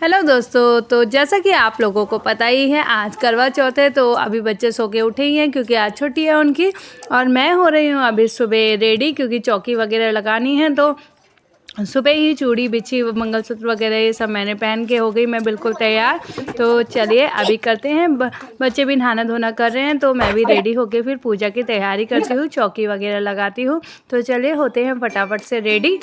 Hello दोस्तों, तो जैसा कि आप लोगों को पता ही है आज करवा चौथ है। तो अभी बच्चे सो के उठे ही हैं क्योंकि आज छुट्टी है उनकी। और मैं हो रही हूँ अभी सुबह रेडी क्योंकि चौकी वगैरह लगानी है। तो सुबह ही चूड़ी बिछी मंगलसूत्र वगैरह ये सब मैंने पहन के हो गई मैं बिल्कुल तैयार। तो चलिए अभी करते हैं। बच्चे भी नहाना धोना कर रहे हैं तो मैं भी रेडी होके फिर पूजा की तैयारी करती हूँ, चौकी वगैरह लगाती हूँ। तो चलिए होते हैं फटाफट से रेडी।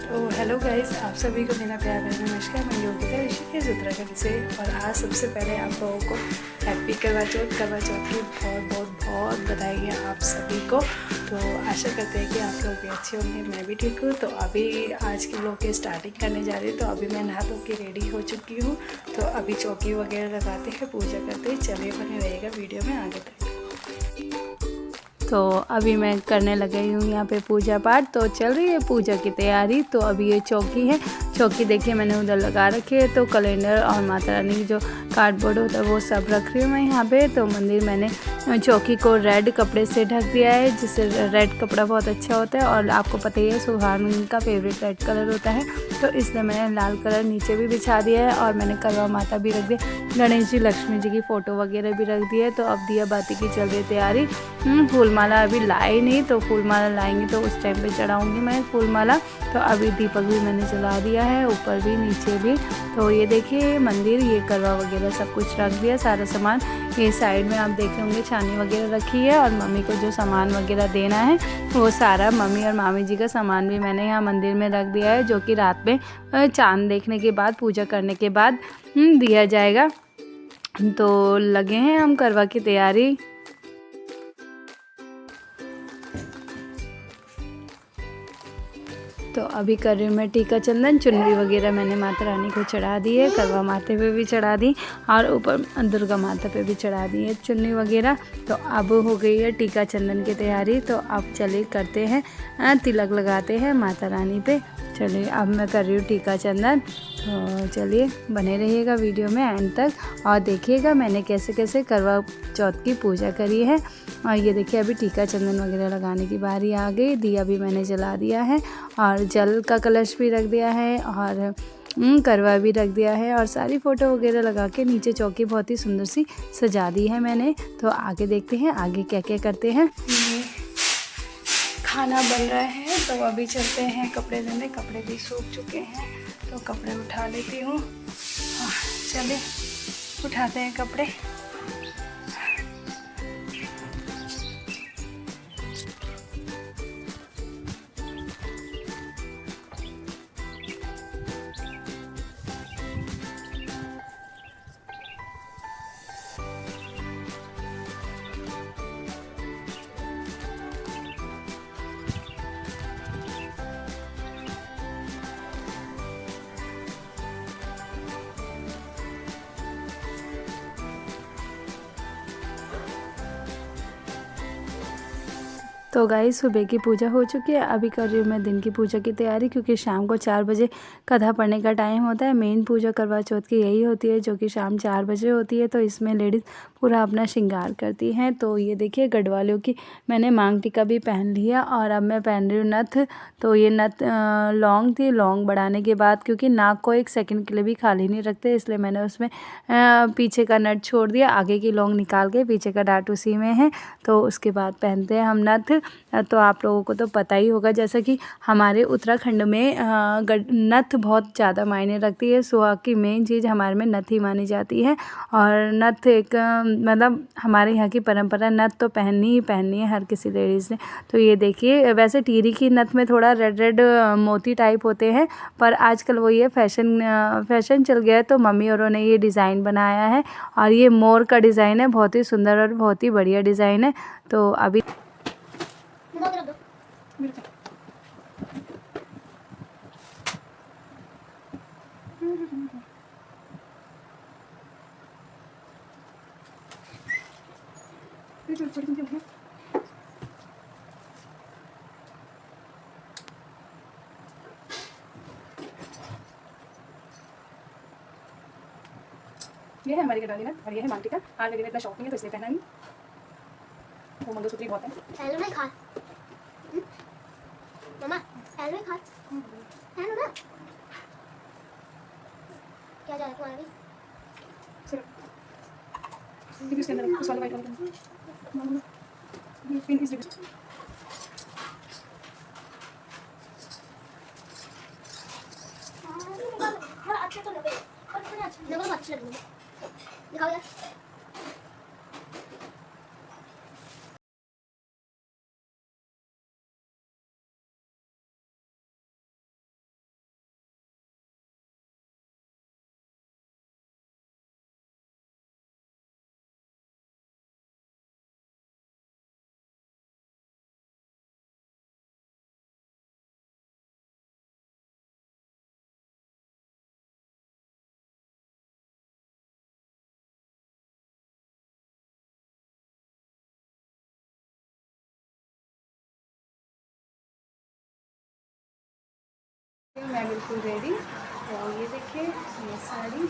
तो हेलो गाइस, आप सभी को मेरा प्यार भरा नमस्कार। मैं योगिता ऋषिकेश उत्तराखंड से। और आज सबसे पहले आप लोगों को हैप्पी करवा चौथ की बहुत बधाई है आप सभी को। तो आशा करते हैं कि आप लोग भी अच्छे होंगे, मैं भी ठीक हूँ। तो अभी आज के ब्लॉग की स्टार्टिंग करने जा रही हूँ। तो अभी मैं नहा धो के रेडी हो चुकी हूँ। तो अभी चौकी वगैरह लगाते हैं, पूजा करते हैं। चलिए बने रहेगा वीडियो में आगे तक। तो अभी मैं करने लगी हूँ यहाँ पे पूजा पाठ। तो चल रही है पूजा की तैयारी। तो अभी ये चौकी है, चौकी देखिए मैंने उधर लगा रखी है। तो कैलेंडर और माता रानी की जो कार्डबोर्ड होता है वो सब रख रही हूँ मैं यहाँ पे। तो मंदिर मैंने चौकी को रेड कपड़े से ढक दिया है, जिससे रेड कपड़ा बहुत अच्छा होता है। और आपको पता ही है सुहागन का फेवरेट रेड कलर होता है। तो इसलिए मैंने लाल कलर नीचे भी बिछा दिया है। और मैंने करवा माता भी रख दी, गणेश जी लक्ष्मी जी की फ़ोटो वगैरह भी रख दी है। तो अब दिया बाती की चल रही तैयारी। फूल माला अभी लाई नहीं, तो फूल माला लाएंगे तो उस टाइम पे चढ़ाऊंगी मैं फूल माला। तो अभी दीपक भी मैंने जला दिया है, ऊपर भी नीचे भी। तो ये देखिए मंदिर, ये करवा वगैरह सब कुछ रख दिया, सारा सामान। ये साइड में आप देख होंगे छानी वगैरह रखी है। और मम्मी को जो सामान वगैरह देना है वो सारा मम्मी और मामी जी का सामान भी मैंने यहाँ मंदिर में रख दिया है, जो कि रात में चांद देखने के बाद, पूजा करने के बाद दिया जाएगा। तो लगे हैं हम करवा की तैयारी। तो अभी कर रही हूँ मैं टीका चंदन, चुनरी वगैरह मैंने माता रानी को चढ़ा दी है, करवा माते पे भी चढ़ा दी और ऊपर दुर्गा माता पे भी चढ़ा दी है चुन्नी वगैरह। तो अब हो गई है टीका चंदन की तैयारी। तो अब चलिए करते हैं, तिलक लगाते हैं माता रानी पे। चलिए अब मैं कर रही हूँ टीका चंदन। तो चलिए बने रहिएगा वीडियो में एंड तक और देखिएगा मैंने कैसे कैसे करवा चौथ की पूजा करी है। और ये देखिए अभी टीका चंदन वगैरह लगाने की बारी आ गई। दिया भी मैंने जला दिया है और जल का कलश भी रख दिया है और करवा भी रख दिया है। और सारी फ़ोटो वगैरह लगा के नीचे चौकी बहुत ही सुंदर सी सजा दी है मैंने। तो आगे देखते हैं आगे क्या क्या करते हैं। खाना बन रहा है तो अभी चलते हैं कपड़े धोने। कपड़े भी सूख चुके हैं तो कपड़े उठा लेती हूँ। चलिए उठाते हैं कपड़े। तो गाइस सुबह की पूजा हो चुकी है। अभी कर रही हूँ मैं दिन की पूजा की तैयारी, क्योंकि शाम को 4 बजे कथा पढ़ने का टाइम होता है। मेन पूजा करवा चौथ की यही होती है, जो कि शाम 4 बजे होती है। तो इसमें लेडीज़ पूरा अपना श्रृंगार करती हैं। तो ये देखिए गढ़वालों की मैंने मांग टीका भी पहन लिया और अब मैं पहन रही हूँ नथ। तो ये नथ लॉन्ग थी, लॉन्ग बढ़ाने के बाद क्योंकि नाक को 1 सेकंड के लिए भी खाली नहीं रखते, इसलिए मैंने उसमें पीछे का नट छोड़ दिया, आगे की लॉन्ग निकाल के पीछे का डाट उसी में है। तो उसके बाद पहनते हैं हम नथ। तो आप लोगों को तो पता ही होगा जैसा कि हमारे उत्तराखंड में नथ बहुत ज़्यादा मायने रखती है। सुहाग की मेन चीज़ हमारे में नथ ही मानी जाती है। और नथ एक मतलब हमारे यहाँ की परंपरा, नथ तो पहननी है हर किसी लेडीज़ ने। तो ये देखिए वैसे टीरी की नथ में थोड़ा रेड रेड मोती टाइप होते हैं, पर आजकल वो ये फैशन चल गया है। तो मम्मी औरों ने ये डिज़ाइन बनाया है और ये मोर का डिज़ाइन है, बहुत ही सुंदर और बहुत ही बढ़िया डिज़ाइन है। तो अभी ये है हमारी गडाली ना, और ये है मांगटिका। आज मेरे इतना शौक नहीं है तो इसलिए पहना नहीं। वो मंगलसूत्र बहुत है। पहले में खा मम्मा, पहले में खा पहनो ना। क्या जा रहा है तुम्हारा भी? सिर्फ इसके अंदर उस वाले वाइट वाले पिंक इस जगह। अच्छे तो लगे पर इतने अच्छे लगे, अच्छे लगे। दिखाओ यार। मैं बिल्कुल रेडी। तो ये देखिए, ये साड़ी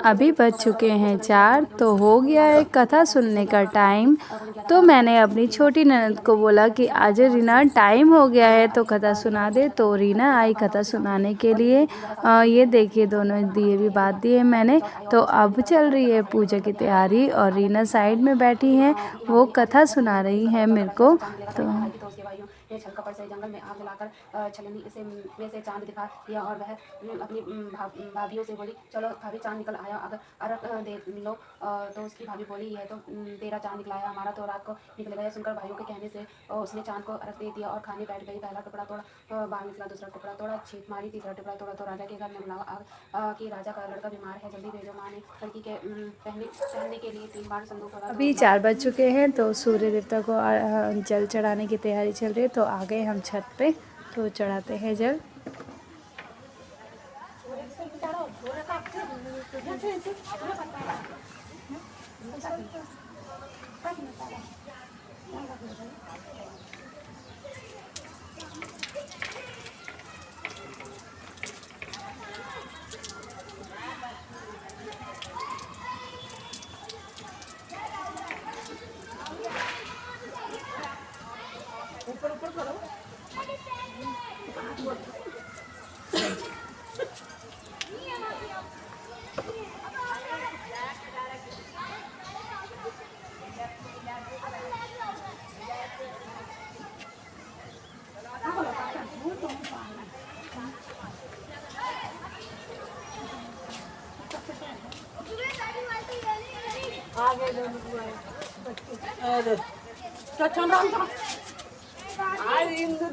अभी बज चुके हैं 4, तो हो गया है कथा सुनने का टाइम। तो मैंने अपनी छोटी ननद को बोला कि आज रीना टाइम हो गया है तो कथा सुना दे। तो रीना आई कथा सुनाने के लिए। ये देखिए दोनों दिए भी बात दिए मैंने। तो अब चल रही है पूजा की तैयारी और रीना साइड में बैठी हैं, वो कथा सुना रही है मेरे को। तो छल कपट से जंगल में आग जलाकर छलनी से में से चांद दिखा दिया और वह अपनी भाभियों से बोली, चलो भाभी चांद निकल आया, अगर अर्घ दे लो। तो उसकी भाभी बोली, यह तो तेरा चांद निकलाया, हमारा तो रात को निकलेगा। यह सुनकर भाइयों के कहने से उसने चांद को अर्घ दे दिया और खाने बैठ गई। पहला टुकड़ा तोड़ा, बाहर निकला, दूसरा टुकड़ा तोड़ा, छींक मारी, तीसरा टुकड़ा तोड़ा तो राजा के घर में बुलावा कि राजा का लड़का बीमार है, जल्दी भेजो। माँ ने लड़की के पहनने के लिए 3 बार संदूक खोला। अभी 4 बज चुके हैं, तो सूर्य देवता को जल चढ़ाने की तैयारी चल रही है। तो आ गए हम छत पे, तो चढ़ाते हैं जल।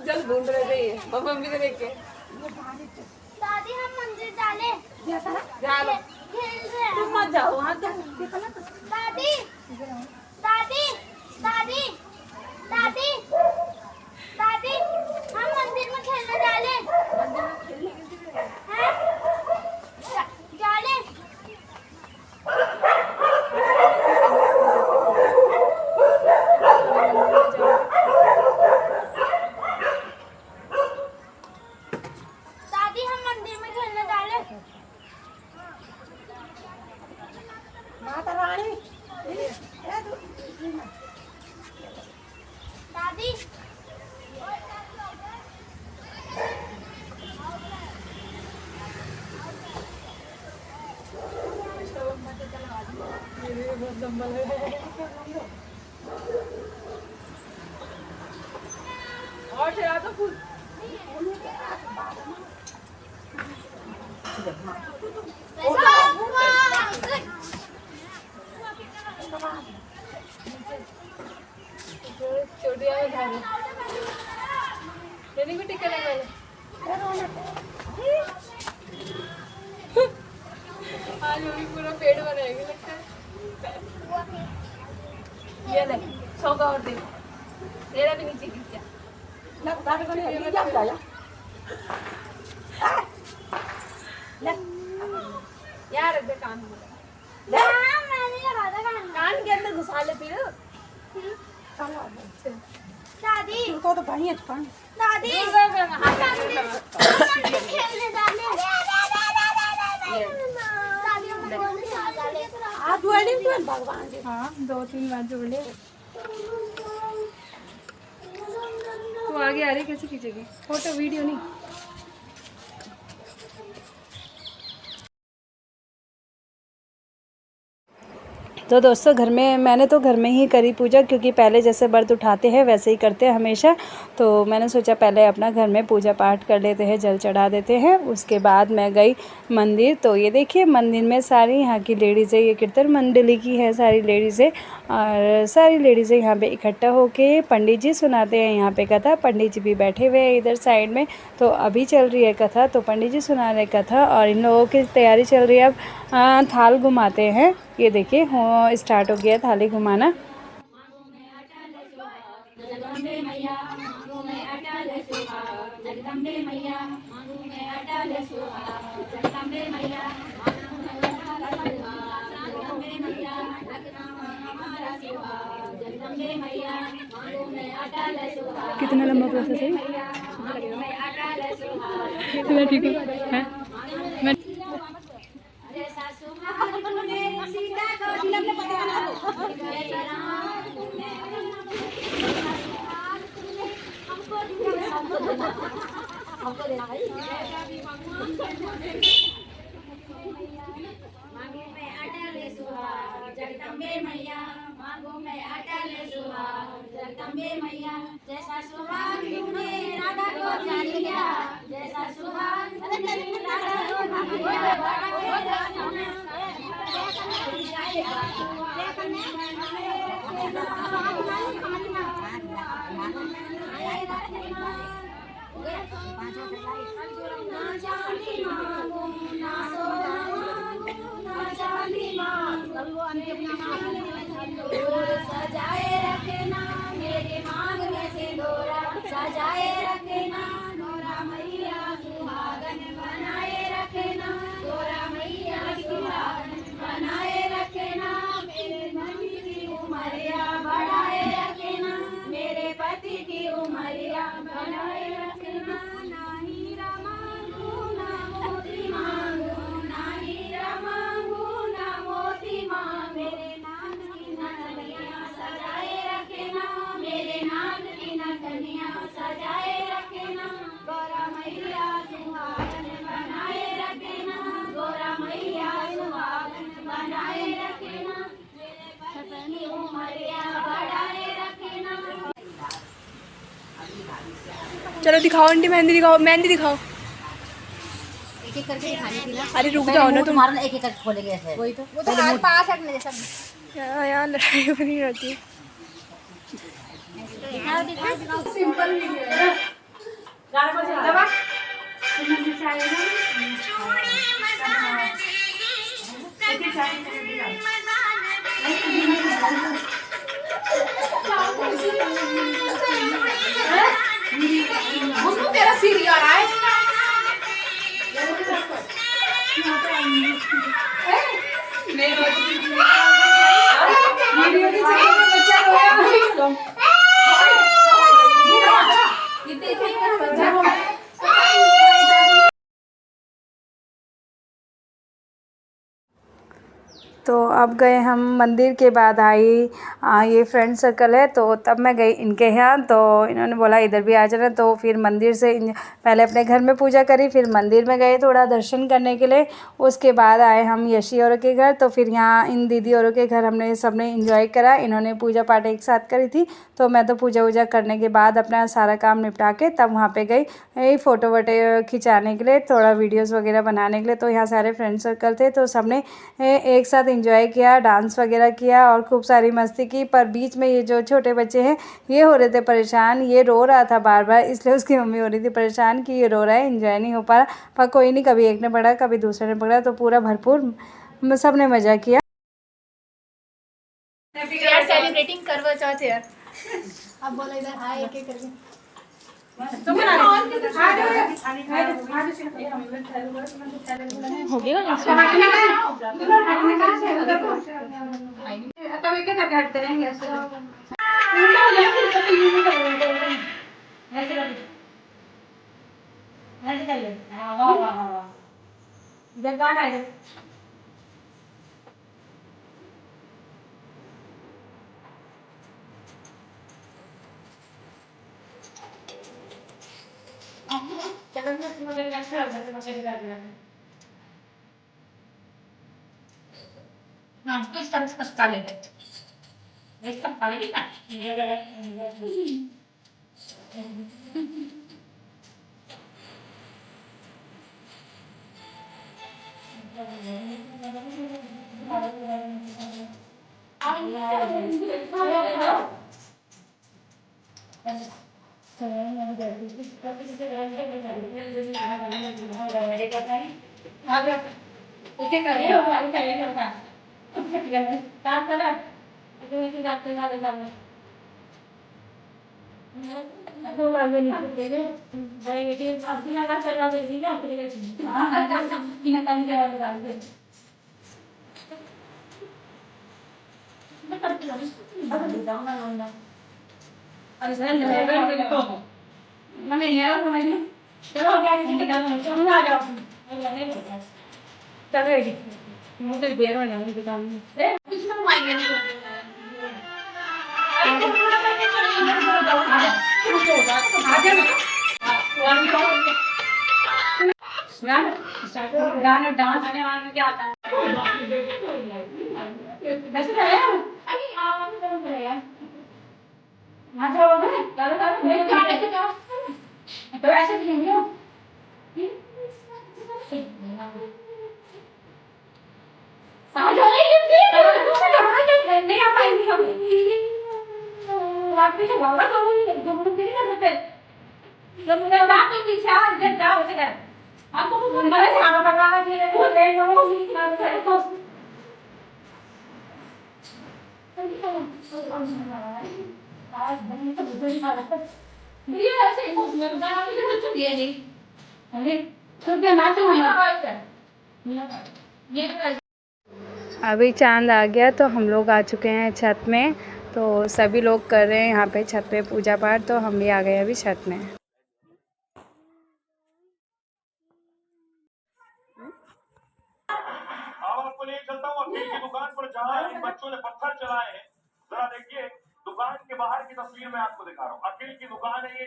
जल ढूंढ रहे थे मम्मी को देख के। दादी हम मंदिर जाले तुम मत जाओ वहाँ। दादी दादी दादी दादी दादी हम मंदिर में खेलने जाले हैं? जाले दादी हम मंदिर में खेलने जाले। माता रानी दादी और चला तो फूल Let's go! आज मम्मी पूरा पेट बनाएगी लगता है। ये ले 100 का और दे, तेरा भी नीचे गिर गया। यार रख दे कान में, मैंने लगा था कान के अंदर घुसा ले फिर। दादी को तो पानी है पानी। दादी खेलने जाने आप बोले तो भगवान जी। हाँ 2-3 बार जोड़े। तो आगे आ रही कैसे खींचेगी फोटो वीडियो नहीं। तो दोस्तों मैंने तो घर में ही करी पूजा, क्योंकि पहले जैसे व्रत उठाते हैं वैसे ही करते हैं हमेशा। तो मैंने सोचा पहले अपना घर में पूजा पाठ कर लेते हैं, जल चढ़ा देते हैं। उसके बाद मैं गई मंदिर। तो ये देखिए मंदिर में सारी यहाँ की लेडीज़ें, ये कीर्तन मंडली की है सारी लेडीज़ें, और सारी लेडीज़ें यहाँ पे इकट्ठा होके पंडित जी सुनाते हैं यहाँ पे कथा। पंडित जी भी बैठे हुए हैं इधर साइड में। तो अभी चल रही है कथा, तो पंडित जी सुना रहे कथा और इन लोगों की तैयारी चल रही है। अब थाल घुमाते हैं। ये देखिए स्टार्ट हो गया थाली घुमाना। कितना लंबा प्रोसेस है? कितना ठीक है? जगदम्बे मैया मांगो मैं अटल सुहाग, जगदम्बे मैया जैसा सुहाग तुमने राधा को दिया, जैसा सुहाग तुमने राधा को दिया। सजाए रखना मेरे मांग में सिंदूरा, सजाए रखना गोरा मैया सुहागन बनाए रखना, गोरा मैया सुहागन बनाए रखना। मेरे मम्मी की उमरिया बढ़ाए रखना, मेरे पति की उमरिया बढ़ाए रखना। ना हीरा मांगू ना मोती मांगू, ना हीरा मांगू ना मोती मांगू। मेरे नाम की नथनिया सजाए रखना, मेरे नाम की नथनिया सजाए रखना। गोरा मैया सुहागन बनाए रखना, गोरा मैया सुहागन बनाए रखना। मेरे पति की उमरिया बढ़ाए रखना। चलो दिखाओ आंटी, मेहंदी दिखाओ, मेहंदी दिखाओ। एक एक करके दिखाने की ना। अरे रुक जाओ ना तुम। तुम्हारा एक एक करके खोलेंगे ऐसे। वही तो वो तो हाथ पास रखने जैसा। यार लड़ाई बनी रहती है। दिखाओ दिखाओ दिखाओ। सिंपल नहीं है ना। गाना बजा दबा। उसको तेरा सिर आ रहा है। वीडियो की जगह बच्चा रोया। तो अब गए हम मंदिर के बाद आई ये फ्रेंड सर्कल है, तो तब मैं गई इनके यहाँ। तो इन्होंने बोला इधर भी आ जाना, तो फिर मंदिर से पहले अपने घर में पूजा करी, फिर मंदिर में गए थोड़ा दर्शन करने के लिए। उसके बाद आए हम यशी औरों के घर। तो फिर यहाँ इन दीदी औरों के घर हमने सबने इंजॉय करा। इन्होंने पूजा पाठ एक साथ करी थी, तो मैं तो पूजा वूजा करने के बाद अपना सारा काम निपटा के तब वहाँ पर गई फ़ोटो वोटो खिंचाने के लिए, थोड़ा वीडियोज़ वगैरह बनाने के लिए। तो यहाँ सारे फ्रेंड सर्कल थे, तो सबने एक साथ एंजॉय किया, डांस वगैरह किया और खूब सारी मस्ती की। पर बीच में ये जो छोटे बच्चे हैं ये हो रहे थे परेशान, ये रो रहा था बार बार, इसलिए उसकी मम्मी हो रही थी परेशान कि ये रो रहा है, एंजॉय नहीं हो पा रहा। पर कोई नहीं, कभी एक ने पढ़ा कभी दूसरे ने पढ़ा, तो पूरा भरपूर हम सब ने मज़ा किया। यार सेलिब्रेटिंग करवा चौथ यार। अब बोलो इधर हाय एक एक करके। हो गया अभी चांद आ गया तो हम लोग आ चुके हैं छत में। तो सभी लोग कर रहे हैं यहाँ पे छत पे पूजा पाठ, तो हम भी आ गए अभी छत में। आपको ले चलता हूँ अखिल की दुकान पर जहाँ इन बच्चों ने पत्थर चलाए हैं। जरा देखिए दुकान के बाहर की तस्वीर मैं आपको दिखा रहा हूँ। अखिल की दुकान है ये,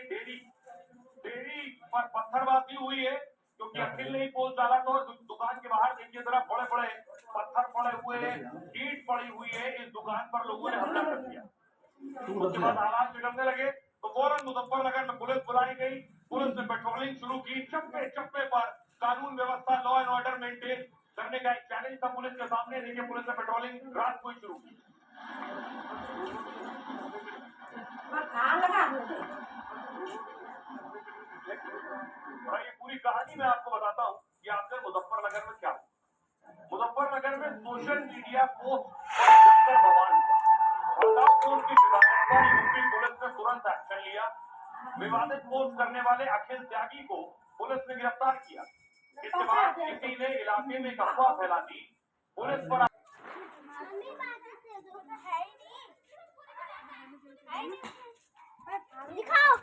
डेरी पर पत्थरबाजी हुई है क्योंकि अखिल ने ही पोल डाला। तो दुकान के बाहर देखिए जरा बड़े बड़े पत्थर पड़े हुए हैं, ईंट पड़ी हुई है। इस दुकान पर लोगों ने हमला कर दिया। उसके बाद हालात बिगड़ने लगे तो फौरन मुजफ्फरनगर में पुलिस बुलाई गई। पुलिस ने पेट्रोलिंग शुरू की। चप्पे चप्पे पर कानून व्यवस्था, लॉ एंड ऑर्डर मेंटेन करने का एक चैलेंज था पुलिस के सामने। देखिए पुलिस ने पेट्रोलिंग रात को ही शुरू की। और ये पूरी कहानी मैं आपको बताता हूँ कि आखिर मुजफ्फरनगर में क्या हुआ। मुजफ्फरनगर में सोशल मीडिया पोस्ट जमकर बवाल हुआ। पोस्ट की शिकायत पर यूपी पुलिस ने तुरंत एक्शन लिया। विवादित पोस्ट करने वाले अखिल त्यागी को पुलिस ने गिरफ्तार किया। इसके बाद किसी ने इलाके में एक अफवाह फैला दी। पुलिस पर दिखाओ।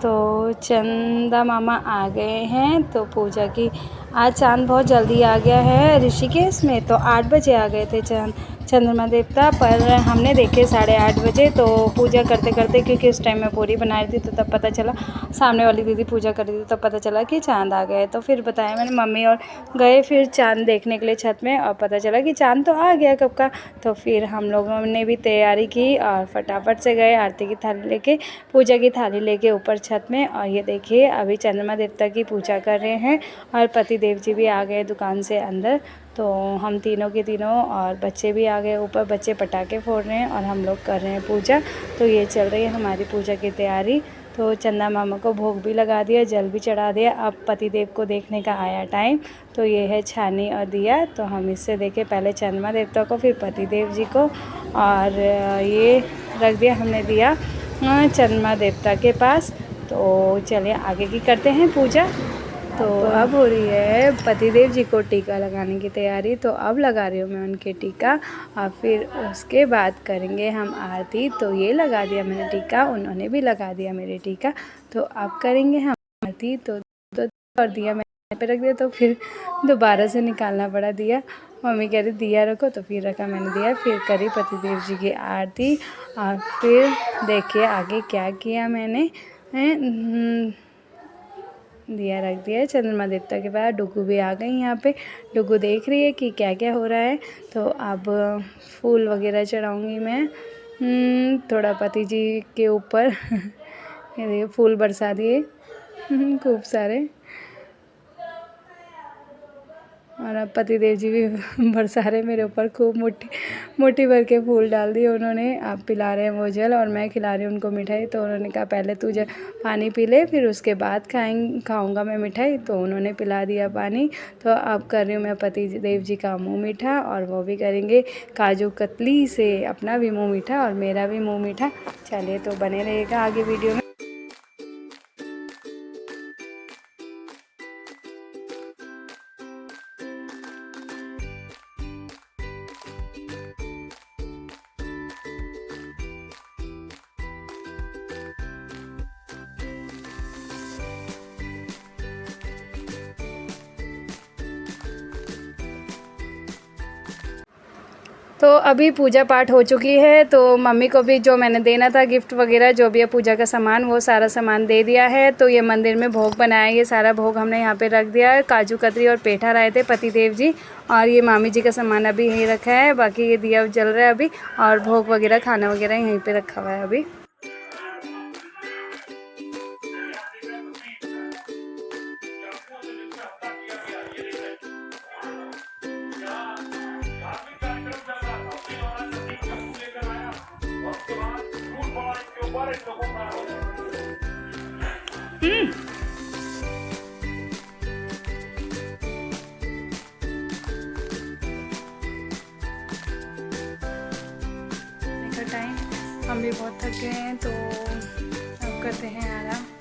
तो चंदा मामा आ गए हैं तो पूजा की। आज चांद बहुत जल्दी आ गया है ऋषिकेश में, तो 8 बजे आ गए थे चंद्रमा देवता, पर हमने देखे 8:30 बजे। तो पूजा करते करते, क्योंकि उस टाइम में पूरी बना रही थी, तो तब पता चला, सामने वाली दीदी पूजा कर रही थी, तब पता चला कि चांद आ गए। तो फिर बताया मैंने मम्मी, और गए फिर चांद देखने के लिए छत में, और पता चला कि चांद तो आ गया कब का। तो फिर हम लोगों ने भी तैयारी की और फटाफट से गए आरती की थाली लेके, पूजा की थाली लेके ऊपर छत में। और ये देखिए अभी चंद्रमा देवता की पूजा कर रहे हैं, और पति देव जी भी आ गए दुकान से अंदर। तो हम तीनों के तीनों और बच्चे भी आ गए ऊपर, बच्चे पटाखे फोड़ रहे हैं और हम लोग कर रहे हैं पूजा। तो ये चल रही है हमारी पूजा की तैयारी। तो चंदा मामा को भोग भी लगा दिया, जल भी चढ़ा दिया। अब पतिदेव को देखने का आया टाइम। तो ये है छानी और दिया, तो हम इससे देखे पहले चंद्रमा देवता को, फिर पतिदेव जी को, और ये रख दिया हमने दिया चंद्रमा देवता के पास। तो चलिए आगे की करते हैं पूजा। तो अब हो रही है पतिदेव जी को टीका लगाने की तैयारी। तो अब लगा रही हूँ मैं उनके टीका और फिर उसके बाद करेंगे हम आरती। तो ये लगा दिया मैंने टीका, उन्होंने भी लगा दिया मेरे टीका। तो अब करेंगे हम आरती। तो और दिया मैंने पे रख दिया, तो फिर दोबारा से निकालना पड़ा दिया। मम्मी कह रही दिया रखो, तो फिर रखा मैंने दिया। फिर करी पतिदेव जी की आरती और फिर देखिए आगे क्या किया मैंने। दिया रख दिया चंद्रमा देवता के बाद। डुगू भी आ गई यहाँ पे। डुगू देख रही है कि क्या क्या हो रहा है। तो अब फूल वगैरह चढ़ाऊँगी मैं थोड़ा पति जी के ऊपर। ये देखिए फूल बरसा दिए खूब सारे, और अब पतिदेव जी भी बरसा रहे मेरे ऊपर खूब मुट्ठी भर के फूल डाल दिए उन्होंने। आप पिला रहे हैं वो जल और मैं खिला रही हूँ उनको मिठाई। तो उन्होंने कहा पहले तू पानी पी ले, फिर उसके बाद खाऊंगा मैं मिठाई। तो उन्होंने पिला दिया पानी। तो अब कर रही हूँ मैं पतिदेव जी का मुँह मीठा, और वो भी करेंगे काजू कतली से अपना भी मुँह मीठा और मेरा भी मुँह मीठा। चलिए तो बने रहेगा आगे वीडियो में। तो अभी पूजा पाठ हो चुकी है। तो मम्मी को भी जो मैंने देना था गिफ्ट वगैरह जो भी है पूजा का सामान, वो सारा सामान दे दिया है। तो ये मंदिर में भोग बनाया, ये सारा भोग हमने यहाँ पे रख दिया है। काजू कतरी और पेठा लाए थे पतिदेव जी, और ये मामी जी का सामान अभी यहीं रखा है। बाकी ये दिया जल रहा है अभी, और भोग वगैरह खाना वगैरह यहीं पर रखा हुआ है अभी। टाइम हम भी बहुत थक गए हैं, तो अब करते हैं आराम।